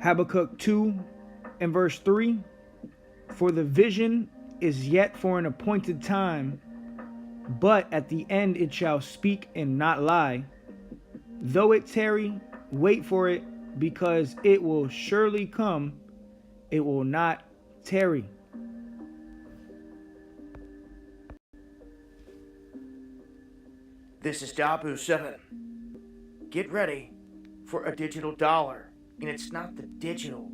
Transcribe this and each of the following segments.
Habakkuk 2 and verse 3. For the vision is yet for an appointed time, but at the end it shall speak and not lie. Though it tarry, wait for it, because it will surely come, it will not tarry. This is Dabu7. Get ready for a digital dollar, and it's not the digital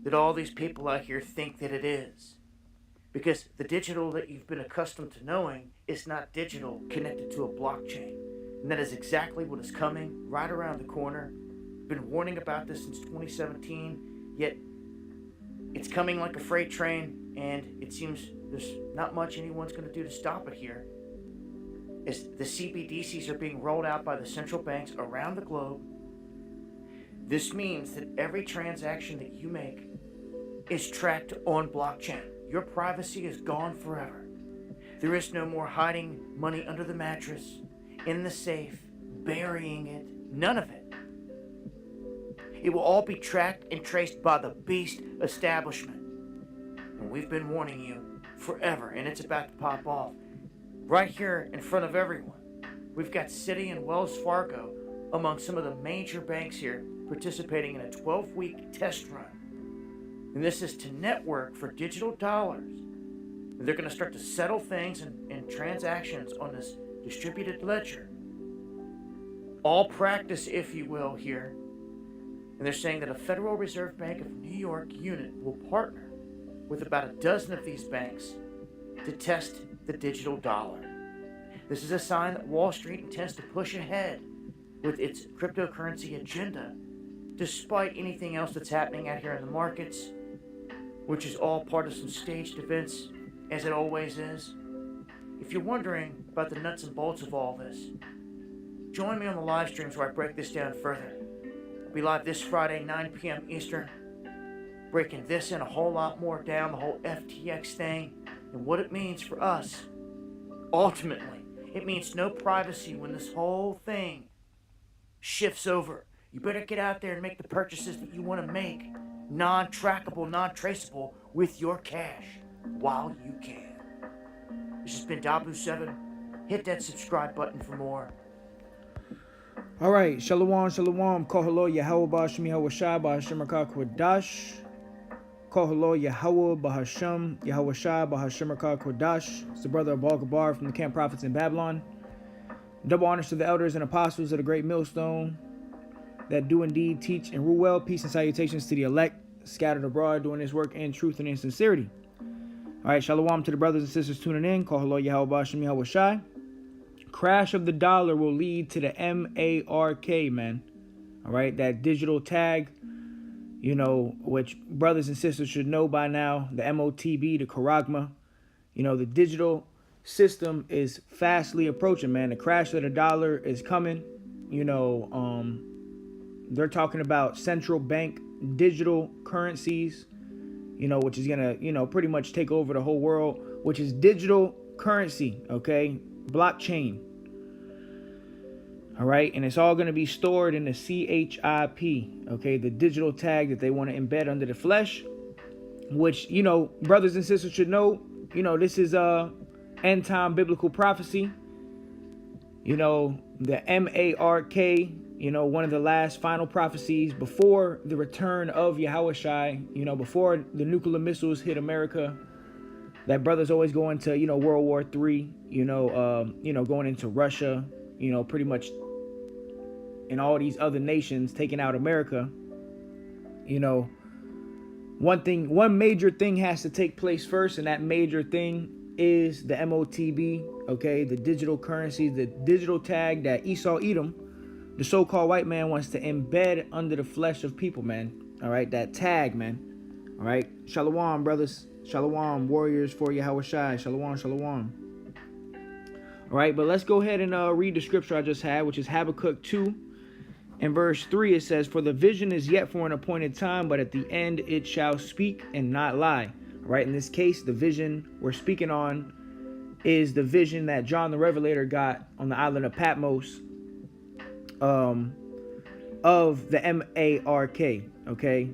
that all these people out here think that it is. Because the digital that you've been accustomed to knowing is not digital connected to a blockchain. And that is exactly what is coming right around the corner. Been warning about this since 2017, yet it's coming like a freight train, and it seems there's not much anyone's going to do to stop it here. As the CBDCs are being rolled out by the central banks around the globe, this means that every transaction that you make is tracked on blockchain. Your privacy is gone forever. There is no more hiding money under the mattress, in the safe, burying it, none of it. It will all be tracked and traced by the beast establishment. And we've been warning you forever, and it's about to pop off. Right here in front of everyone, we've got Citi and Wells Fargo among some of the major banks here participating in a 12-week test run. And this is to network for digital dollars. And they're going to start to settle things and transactions on this distributed ledger. All practice, if you will, here. And they're saying that a Federal Reserve Bank of New York unit will partner with about a dozen of these banks to test the digital dollar. This is a sign that Wall Street intends to push ahead with its cryptocurrency agenda, despite anything else that's happening out here in the markets, which is all part of some staged events, as it always is. If you're wondering about the nuts and bolts of all this, join me on the live streams where I break this down further. I'll be live this Friday, 9 p.m. Eastern, breaking this and a whole lot more down, the whole FTX thing, and what it means for us. Ultimately, it means no privacy when this whole thing shifts over. You better get out there and make the purchases that you want to make, non-trackable, non-traceable, with your cash while you can. This has been Dabu7. Hit that subscribe button for more. All right, Shalom, Shalom, Kohalo, Yahweh, Ba'ashem, Yahweh Shai, Ba'ashem, Rakah, Kodash. Kohalo, Yahweh, Ba'ashem, Yahweh Shai, Ba'ashem, Rakah, Kodash. It's the brother of Balgabar from the Camp Prophets in Babylon. Double honors to the elders and apostles of the great millstone that do indeed teach and rule well. Peace and salutations to the elect scattered abroad doing this work in truth and in sincerity. All right, shalom to the brothers and sisters tuning in. Kohalo, Yahweh, Ba'ashem, Yahweh Shai. Crash of the dollar will lead to the MARK, man. All right, that digital tag, you know, which brothers and sisters should know by now, the MOTB, the Charagma. You know, the digital system is fastly approaching, man. The crash of the dollar is coming. You know, they're talking about central bank digital currencies, you know, which is going to, you know, pretty much take over the whole world, which is digital currency, okay? Blockchain. All right, and it's all going to be stored in the CHIP, okay, the digital tag that they want to embed under the flesh, which, you know, brothers and sisters should know, you know, this is end time biblical prophecy. You know, the MARK, you know, one of the last final prophecies before the return of Yahushai, you know, before the nuclear missiles hit America. That brothers always go into, you know, World War III, you know, going into Russia, you know, pretty much and all these other nations taking out America. You know, one major thing has to take place first, and that major thing is the MOTB, okay, the digital currency, the digital tag that Esau Edom, the so-called white man, wants to embed under the flesh of people, man. All right, that tag, man. All right, shalom, brothers. Shalom, warriors for Yahweh Shai. Shalom, shalom. All right, but let's go ahead and read the scripture I just had, which is Habakkuk 2 and verse 3. It says, "For the vision is yet for an appointed time, but at the end it shall speak and not lie." All right, in this case, the vision we're speaking on is the vision that John the Revelator got on the island of Patmos of the MARK, okay?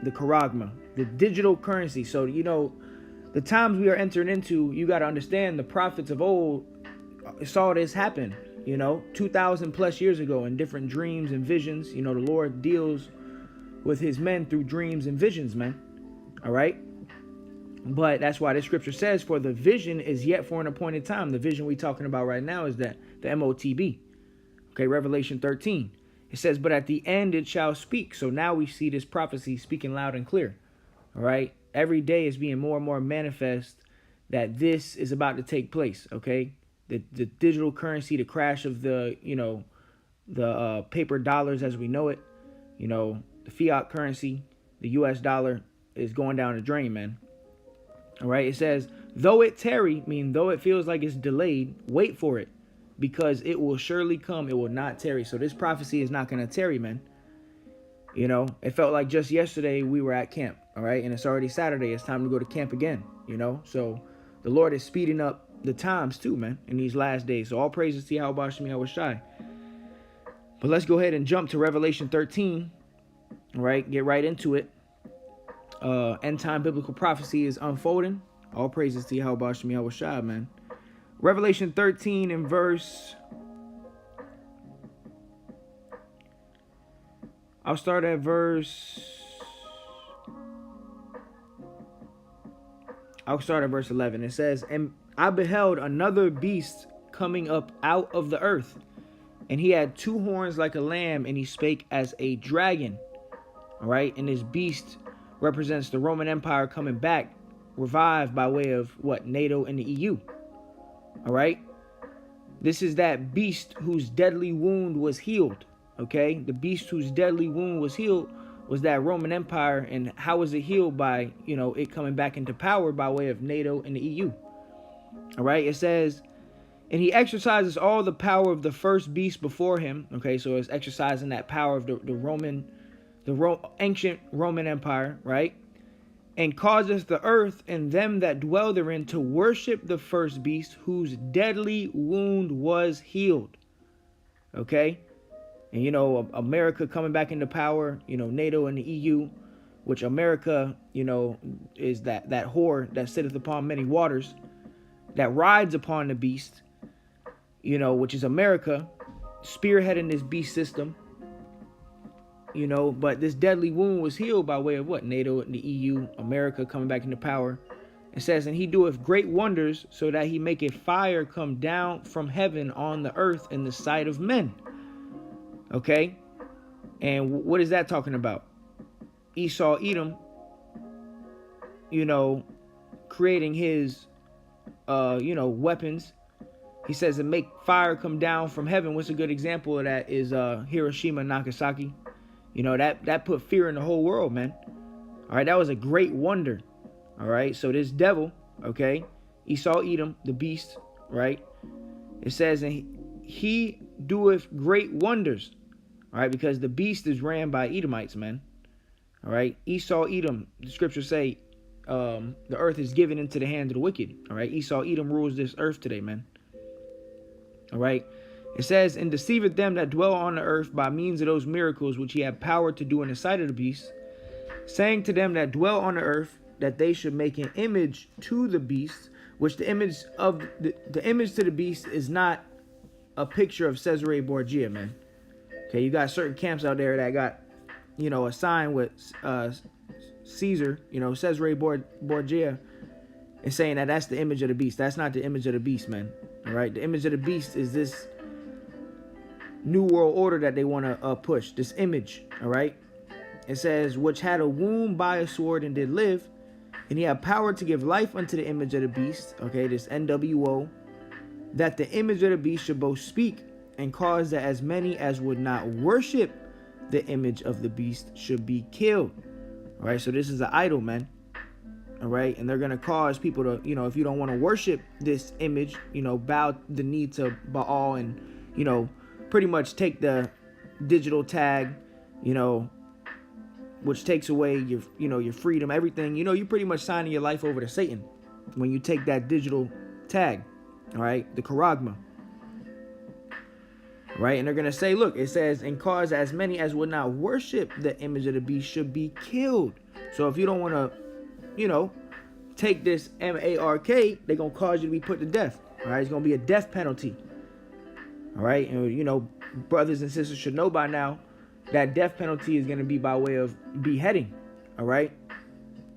The charagma, the digital currency. So, the times we are entering into, you got to understand the prophets of old saw this happen, 2,000 plus years ago in different dreams and visions. The Lord deals with his men through dreams and visions, man. All right. But that's why the scripture says, for the vision is yet for an appointed time. The vision we talking about right now is that the MOTB. Okay, Revelation 13. It says, but at the end it shall speak. So now we see this prophecy speaking loud and clear. All right. Every day is being more and more manifest that this is about to take place. Okay. The digital currency, the crash of the paper dollars as we know it, the fiat currency, the US dollar is going down the drain, man. All right. It says, though it tarry, though it feels like it's delayed, wait for it, because it will surely come. It will not tarry. So this prophecy is not going to tarry, man. It felt like just yesterday we were at camp. All right. And it's already Saturday. It's time to go to camp again, So the Lord is speeding up the times too, man, in these last days. So all praises to Yahweh Shem Yahweh Shai. But let's go ahead and jump to Revelation 13. All right. Get right into it. End time biblical prophecy is unfolding. All praises to Yahweh Shem Yahweh Shai, man. Revelation 13 and verse. I'll start at verse 11. It says, and I beheld another beast coming up out of the earth, and he had two horns like a lamb, and he spake as a dragon. All right. And this beast represents the Roman Empire coming back, revived by way of what? NATO and the EU. All right. This is that beast whose deadly wound was healed. Okay. The beast whose deadly wound was healed was that Roman Empire. And how was it healed? By, it coming back into power by way of NATO and the EU. All right. It says, and he exercises all the power of the first beast before him. Okay. So it's exercising that power of the ancient Roman Empire. Right. And causeth the earth and them that dwell therein to worship the first beast whose deadly wound was healed. Okay. And, America coming back into power, NATO and the EU, which America, is that whore that sitteth upon many waters, that rides upon the beast, which is America, spearheading this beast system. But this deadly wound was healed by way of what? NATO and the EU, America coming back into power. It says, and he doeth great wonders, so that he maketh fire come down from heaven on the earth in the sight of men. Okay. And what is that talking about? Esau, Edom, creating his, weapons. He says to make fire come down from heaven. What's a good example of that is Hiroshima and Nagasaki. That put fear in the whole world, man. All right. That was a great wonder. All right. So this devil, okay, Esau, Edom, the beast, right? It says, and he doeth great wonders. All right. Because the beast is ran by Edomites, man. All right. Esau, Edom, the scriptures say the earth is given into the hand of the wicked. All right. Esau, Edom rules this earth today, man. All right. It says, and deceiveth them that dwell on the earth by means of those miracles which he had power to do in the sight of the beast, saying to them that dwell on the earth that they should make an image to the beast, which the image of the image to the beast is not a picture of Caesarea Borgia, man. Okay, you got certain camps out there that got, a sign with Caesar, Caesarea Borgia, and saying that that's the image of the beast. That's not the image of the beast, man. All right, the image of the beast is this new world order that they want to push, this image. All right. It says, which had a wound by a sword and did live, and he had power to give life unto the image of the beast. Okay, this NWO, that the image of the beast should both speak and cause that as many as would not worship the image of the beast should be killed. All right. So this is an idol, man. All right. And they're going to cause people to, if you don't want to worship this image, bow the knee to Baal and, pretty much take the digital tag, which takes away your, your freedom, everything. You're pretty much signing your life over to Satan when you take that digital tag. All right. The charagma. Right. And they're going to say, look, it says, and cause as many as would not worship the image of the beast should be killed. So if you don't want to, take this MARK, they're going to cause you to be put to death. All right, it's going to be a death penalty. All right, and brothers and sisters should know by now that death penalty is going to be by way of beheading. All right,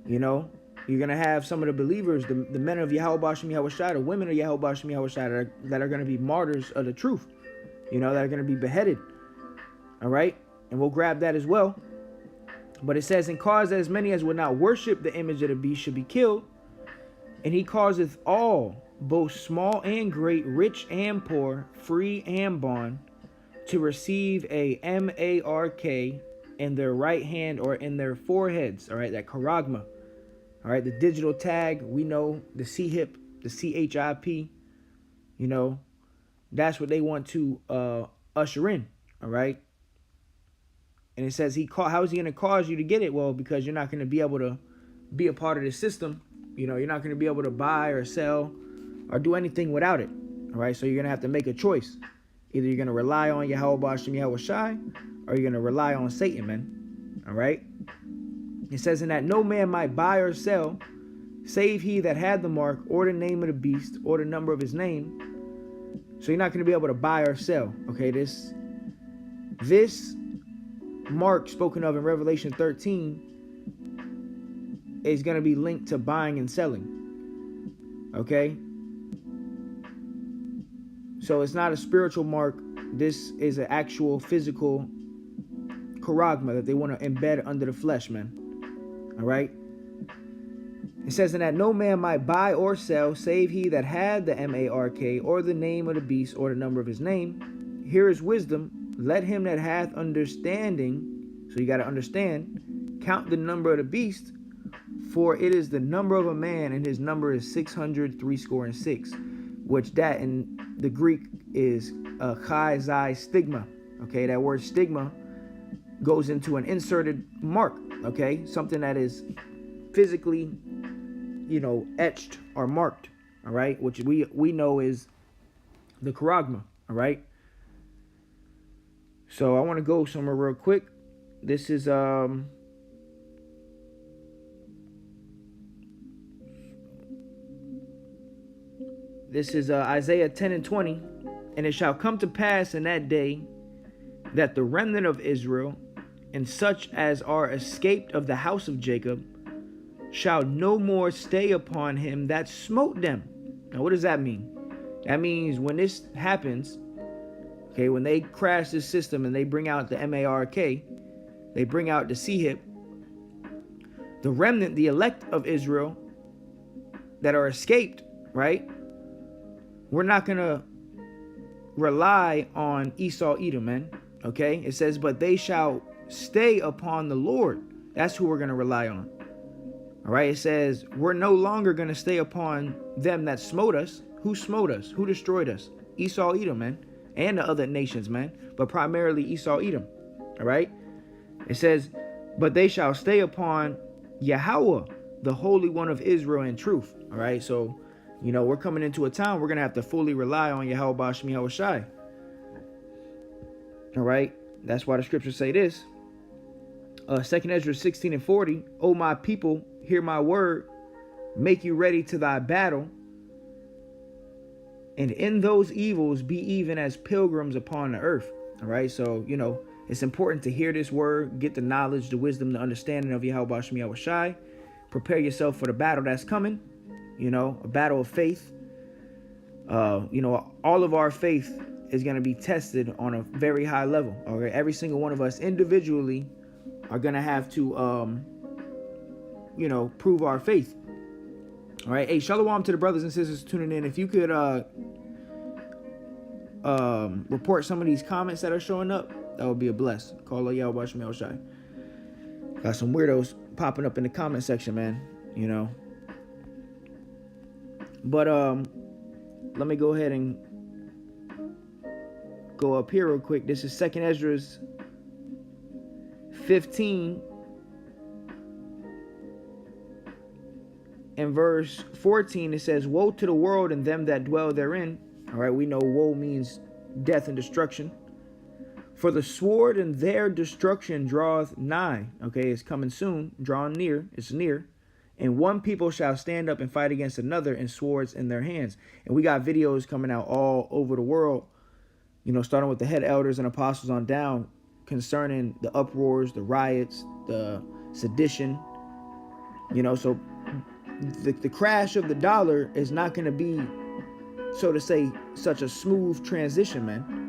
you're going to have some of the believers, the men of Yahweh B'Shem Yahweh Shai, the women of Yahweh B'Shem Yahweh Shai that are going to be martyrs of the truth, that are going to be beheaded. All right, and we'll grab that as well. But it says, and cause as many as would not worship the image of the beast should be killed. And he causeth all, both small and great, rich and poor, free and bond, to receive a MARK in their right hand or in their foreheads. All right, that charagma. All right, the digital tag, we know the CHIP, the CHIP, that's what they want to usher in. All right. And it says how is he going to cause you to get it? Well, because you're not going to be able to be a part of the system. You're not going to be able to buy or sell or do anything without it. All right. So you're going to have to make a choice. Either you're going to rely on Yahweh B'Shem Yahweh Shai, or you're going to rely on Satan, man. All right. It says, in that no man might buy or sell, save he that had the mark or the name of the beast or the number of his name. So you're not going to be able to buy or sell. Okay. This mark spoken of in Revelation 13 is going to be linked to buying and selling. Okay? So it's not a spiritual mark. This is an actual physical charagma that they want to embed under the flesh, man. All right? It says, in that no man might buy or sell, save he that had the MARK or the name of the beast or the number of his name. Here is wisdom. Let him that hath understanding, so you got to understand, count the number of the beast, for it is the number of a man, and his number is 666, which that in the Greek is a chi xi stigma. Okay, that word stigma goes into an inserted mark. Okay, something that is physically, etched or marked. All right, which we know is the charagma. All right. So I want to go somewhere real quick. This is Isaiah 10:20. And it shall come to pass in that day that the remnant of Israel and such as are escaped of the house of Jacob shall no more stay upon him that smote them. Now what does that mean? That means when this happens, okay, when they crash this system and they bring out the MARK, they bring out the CHIP, the remnant, the elect of Israel that are escaped, right? We're not going to rely on Esau, Edom, man. Okay? It says, but they shall stay upon the Lord. That's who we're going to rely on. All right? It says, we're no longer going to stay upon them that smote us. Who smote us? Who destroyed us? Esau, Edom, man. And the other nations, man. But primarily Esau, Edom. All right? It says, but they shall stay upon Yahweh, the Holy One of Israel, in truth. All right? So, we're coming into a time we're going to have to fully rely on Yahweh B'Shem Yahweh Shai. All right? That's why the scriptures say this. 2 Ezra 16:40. O my people, hear my word. Make you ready to thy battle. And in those evils be even as pilgrims upon the earth. All right? So, it's important to hear this word, get the knowledge, the wisdom, the understanding of Yahweh B'Shem Yahweh Shai. Prepare yourself for the battle that's coming. A battle of faith. All of our faith is going to be tested on a very high level. Okay, every single one of us individually are going to have to, prove our faith. All right. Hey, shalom to the brothers and sisters tuning in. If you could report some of these comments that are showing up, that would be a bless. Call Yahweh B'Shem Yahweh Shai. Got some weirdos popping up in the comment section, man. But let me go ahead and go up here real quick. This is 2 Ezra 15 and verse 14. It says, woe to the world and them that dwell therein. All right, we know woe means death and destruction. For the sword and their destruction draweth nigh. Okay, it's coming soon, drawing near, it's near. And one people shall stand up and fight against another, and swords in their hands. And we got videos coming out all over the world, you know, starting with the head elders and apostles on down, concerning the uproars, the riots, the sedition. You know, so the crash of the dollar is not going to be, so to say, such a smooth transition, man.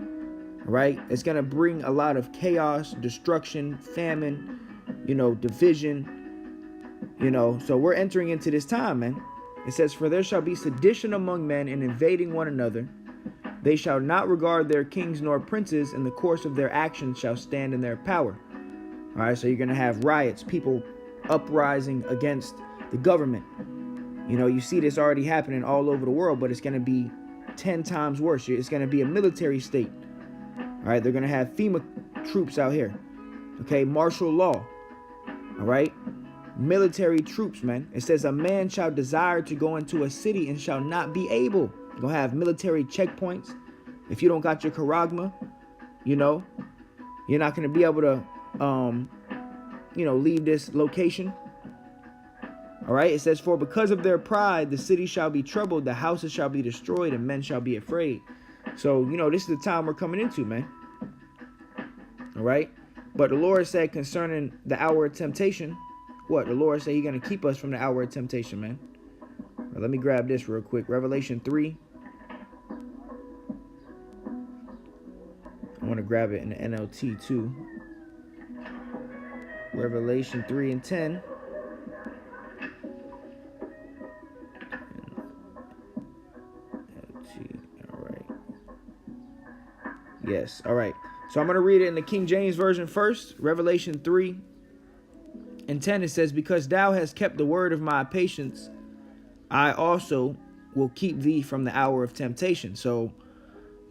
Right? It's going to bring a lot of chaos, destruction, famine, you know, division, you know. So we're entering into this time, man. It says, for there shall be sedition among men, and invading one another. They shall not regard their kings nor princes, and the course of their actions shall stand in their power. All right, so you're going to have riots, people uprising against the government. You know, you see this already happening all over the world, but it's going to be 10 times worse. It's going to be a military state. All right, they're going to have FEMA troops out here. Okay, martial law. All right, military troops, man. It says a man shall desire to go into a city and shall not be able. You're going to have military checkpoints. If you don't got your charagma, you know, you're not going to be able to, you know, leave this location. All right, it says, for because of their pride, the city shall be troubled, the houses shall be destroyed, and men shall be afraid. So, you know, this is the time we're coming into, man. All right. But the Lord said concerning the hour of temptation, what? The Lord said he's going to keep us from the hour of temptation, man. Right, let me grab this real quick. Revelation 3. I want to grab it in the NLT too. Revelation 3 and 10. Yes. All right. So I'm going to read it in the King James Version first. Revelation 3 and 10. It says, because thou hast kept the word of my patience, I also will keep thee from the hour of temptation. So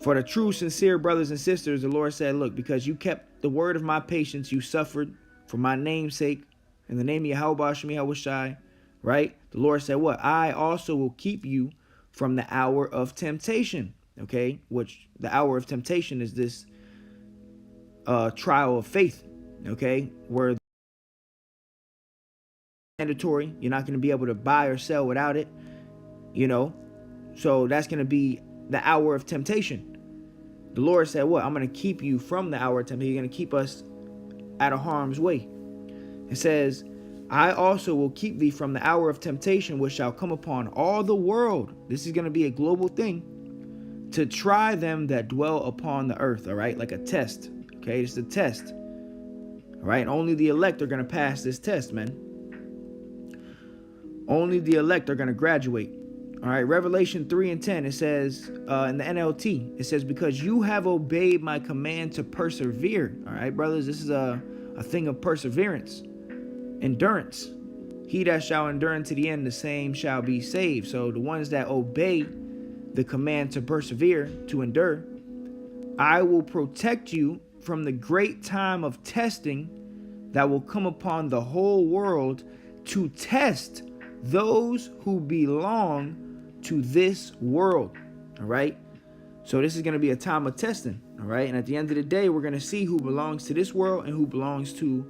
for the true, sincere brothers and sisters, the Lord said, look, because you kept the word of my patience, you suffered for my name's sake, in the name of Yahweh Shem Yahushai, right? The Lord said what? I also will keep you from the hour of temptation. Okay, which the hour of temptation is this trial of faith. Okay, where mandatory, you're not going to be able to buy or sell without it. You know, so that's going to be the hour of temptation. The Lord said, what? I'm going to keep you from the hour of temptation. You're going to keep us out of harm's way. It says, I also will keep thee from the hour of temptation, which shall come upon all the world. This is going to be a global thing, to try them that dwell upon the earth. All right, like a test. Okay, it's a test. All right, only the elect are going to pass this test, man. Only the elect are going to graduate. All right, Revelation 3 and 10, it says in the NLT, it says, because you have obeyed my command to persevere. All right, brothers, this is a thing of perseverance, endurance. He that shall endure unto the end, the same shall be saved. So the ones that obey the command to persevere, to endure, I will protect you from the great time of testing that will come upon the whole world, to test those who belong to this world. All right, so this is going to be a time of testing. All right, and at the end of the day, we're going to see who belongs to this world and who belongs to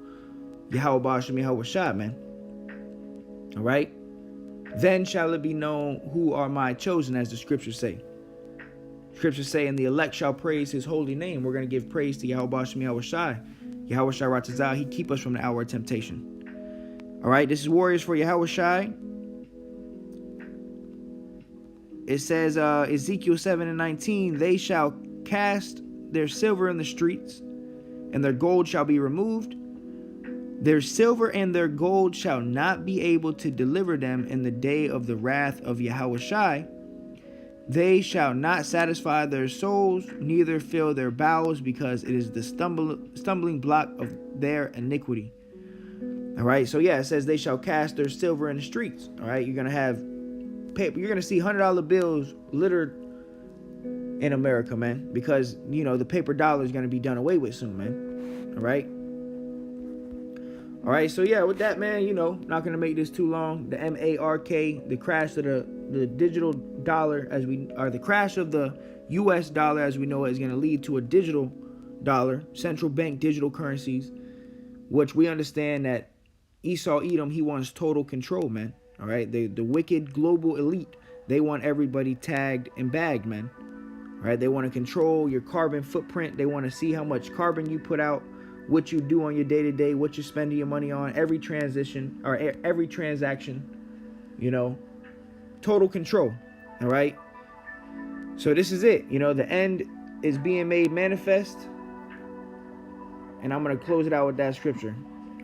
Yahweh Shem Yahushua, man. All right, then shall it be known who are my chosen, as the scriptures say. Scriptures say, and the elect shall praise his holy name. We're going to give praise to Yahweh Shem Yahushua. Yahweh Shai Ratazah, he keep us from the hour of temptation. All right, this is Warriors for Yahweh Shai. It says, Ezekiel 7 and 19, they shall cast their silver in the streets, and their gold shall be removed. Their silver and their gold shall not be able to deliver them in the day of the wrath of Yahweh Shai. They shall not satisfy their souls, neither fill their bowels, because it is the stumbling block of their iniquity. All right, so yeah, it says they shall cast their silver in the streets. All right, you're going to have paper. You're going to see $100 bills littered in America, man, because, you know, the paper dollar is going to be done away with soon, man. All right. All right, so yeah, with that, man, you know, not going to make this too long. The MARK, the crash of the digital dollar, the crash of the US dollar as we know it, is going to lead to a digital dollar, central bank digital currencies, which we understand that Esau Edom, he wants total control, man. All right, the wicked global elite, they want everybody tagged and bagged, man. All right, they want to control your carbon footprint. They want to see how much carbon you put out, what you do on your day-to-day, what you're spending your money on, every transition or every transaction, you know, total control. All right, so this is it. You know, the end is being made manifest, and I'm going to close it out with that scripture.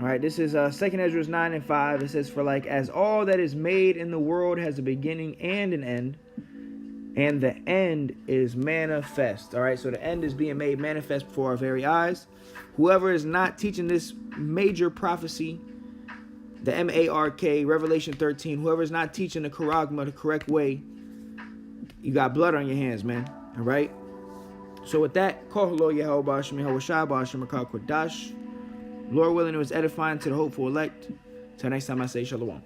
All right, this is 2nd Ezra 9:5. It says, "For like as all that is made in the world has a beginning and an end, and the end is manifest." All right, so the end is being made manifest before our very eyes. Whoever is not teaching this major prophecy, the Mark, Revelation 13, whoever is not teaching the charagma the correct way, you got blood on your hands, man. All right. So with that, Kohalo Yahweh Ba'ashem Yahweh Shai Ba'ashem Rakah Kodash. Lord willing, it was edifying to the hopeful elect. Till next time I say shalom.